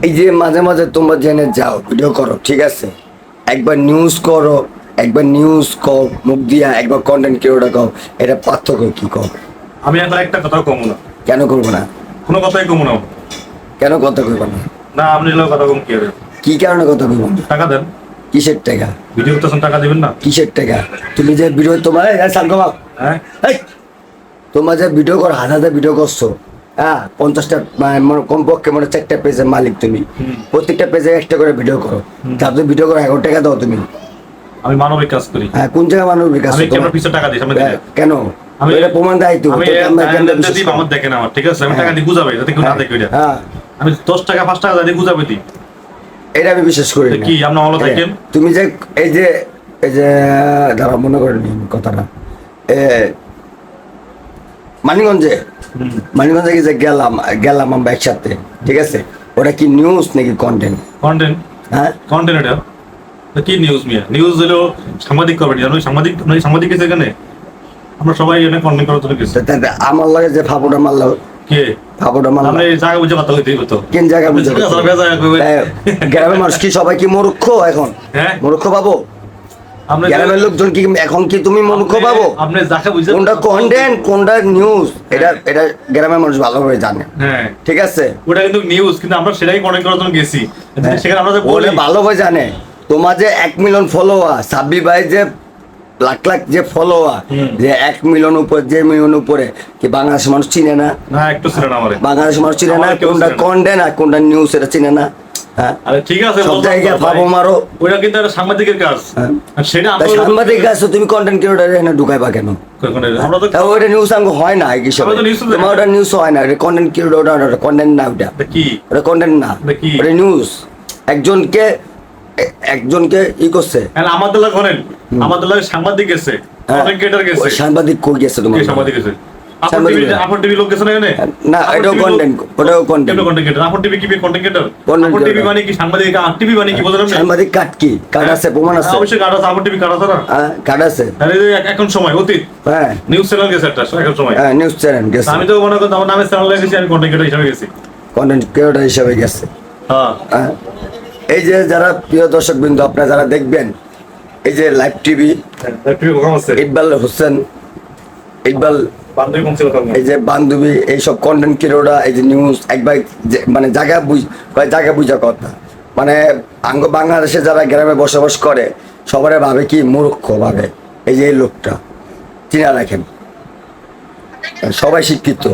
এই যে মাঝে মাঝে তোমরা জেনে যাও ভিডিও করো, ঠিক আছে, একবার নিউজ করো, একবার নিউজ কও মুখ দিয়া, একবার কন্টেন্ট ক্রিয়েটর কও, এটা পার্থক্য কি কও? আমি এখন একটা কথা কমু না। কেন করবো না? কোনো কথাই কমু না। কেন কথা কইব না? না আপনি এগুলো কথা কম কি হবে? কি কারণে কথা কইব না? টাকা দেন। কিসের টাকা? ভিডিও করতেছেন টাকা দিবেন না? কিসের টাকা? তুমি যে ভিডিও তোমার হ্যাঁ তোমার যে ভিডিও কর, হাজার ভিডিও করছো, হ্যাঁ 50টা কমপক্ষে মানে 4টা পেজের মালিক তুমি, প্রত্যেকটা পেজে একটা করে ভিডিও করো, তারপরে ভিডিও করে 11 টাকা দাও তুমি। আমি মানবিক কাজ করি। হ্যাঁ কোন জায়গায় মানবিক কাজ? আমি কেমন পিছনে টাকা দিই সামনে দিলে কেন? আমি এটা প্রমাণ দেয় তো আমি আমার দেখেন আমার ঠিক আছে, আমি টাকা দিয়ে গুজাবে যাতে কেউ না দেখে ওইটা। হ্যাঁ আমি 10 টাকা 5 টাকা দিয়ে গুজাবে দিই, এটা আমি বিশ্বাস করি না। কি আপনি ভালো থাকেন। তুমি যে এই যে যারা মনে করেন কথাটা মানিগঞ্জে কি যে গেলাম আমরা একসাথে, ঠিক আছে, ওটা কি নিউজ নাকি কন্টেন্ট? কন্টেন্ট। হ্যাঁ কন্টেন্ট। এটা কি নিউজ মিয়া? নিউজ হলো সাংবাদিক করবেন, জানো সাংবাদিক এসে এখানে আমরা সবাই এখানে কন্টেন্ট করার জন্য গেছি। আমার লাগে যে ফাপড়া মারলো, কে ফাপড়া মারলো? আপনি জায়গা বুঝে কথা হইতেই হতো। কোন জায়গা বুঝে? গ্রামের মানুষ কি সবাই কি মূর্খ এখন? হ্যাঁ মূর্খ পাবো? গ্রামের লোকজন কি এখন কি তুমি মূর্খ পাবো? আপনি যাকে বুঝে কোনটা কন্টেন্ট কোনটা নিউজ, এটা গ্রামের মানুষ ভালোভাবে জানে। হ্যাঁ ঠিক আছে, ওটা কিন্তু নিউজ, কিন্তু আমরা সেটাই কন্টেন্ট করার জন্য গেছি। সেখানে আমরা যে বলি ভালোভাবে জানে। তোমার যে 1 মিলিয়ন ফলোয়ার, সাব্বির ভাই যে লাখ লাখ যে ফলোয়ার, যে 1 মিলিয়ন উপরে, যে মিলিয়ন উপরে, কি বাংলাদেশের মানুষ চিনে না? না একটু ছিল না আমারে। বাংলাদেশের মানুষ চিনে না কোনটা কন্টেন্ট আর কোনটা নিউজ, এটা চিনে না। হ্যাঁ আরে ঠিক আছে, সব জায়গায় ফাবো মারো, ওইটা কিন্তু একটা সাংবাদিকের কাজ। আর সেটা তাই সাংবাদিক কাজ, তুমি কন্টেন্ট ক্রিয়েটর এখানে ঢুকাইবা কেন? আমরা তো তাও ওইটা নিউজ আঙ্গ হয় না, এই হিসাবে তোমার ওটা নিউজ হয় না, এটা কন্টেন্ট ক্রিয়েটর, ওটা কন্টেন্ট না, ওটা কি ওটা কন্টেন্ট না, ওটা নিউজ। একজনকে ই করছে। আমাদের লাগে করেন, আমাদের লাগে সাংবাদিক গেছে, কন্টেন্ট ক্রিয়েটর গেছে। সাংবাদিক কই গেছে তোমার? সাংবাদিক গেছে আপন টিভি লোক গেছে না এখানে? না এটাও কন্টেন্ট, ওটাও কন্টেন্ট। কন্টেন্ট ক্রিয়েটর আপন টিভি কি কন্টেন্ট ক্রিয়েটর? আপন টিভি মানে কি সাংবাদিক? আর টিভি মানে কি বলেন? সাংবাদিক কাট কি? কাট আছে, প্রমাণ আছে, অবশ্যই কাট আছে। আপন টিভি কাট আছে না? হ্যাঁ কাট আছে। আরে এখন সময় অতীত, হ্যাঁ নিউজ চ্যানেল গেছে একটা এখন সময়। হ্যাঁ নিউজ চ্যানেল গেছে। আমি তো মনে করি আমার নামে চ্যানেল গেছি, আমি কন্টেন্ট ক্রিয়েটর হিসেবে গেছি। কন্টেন্ট ক্রিয়েটর হিসেবে গেছে। হ্যাঁ এই যে যারা প্রিয় দর্শক বিন্দু, আপনারা যারা দেখবেন এই যে লাইভ টিভি, ইকবাল হোসেন, ইকবাল এই যে বান্ধবী, এইসব কন্টেন্ট ক্রিয়েটর, এই যে নিউজ একবার মানে জায়গা বুঝা কথা, মানে বাংলাদেশে যারা গ্রামে বসবাস করে সবাই ভাবে কি মূর্খ ভাবে। এই যে এই লোকটা চিনা রাখেন, সবাই শিক্ষিত।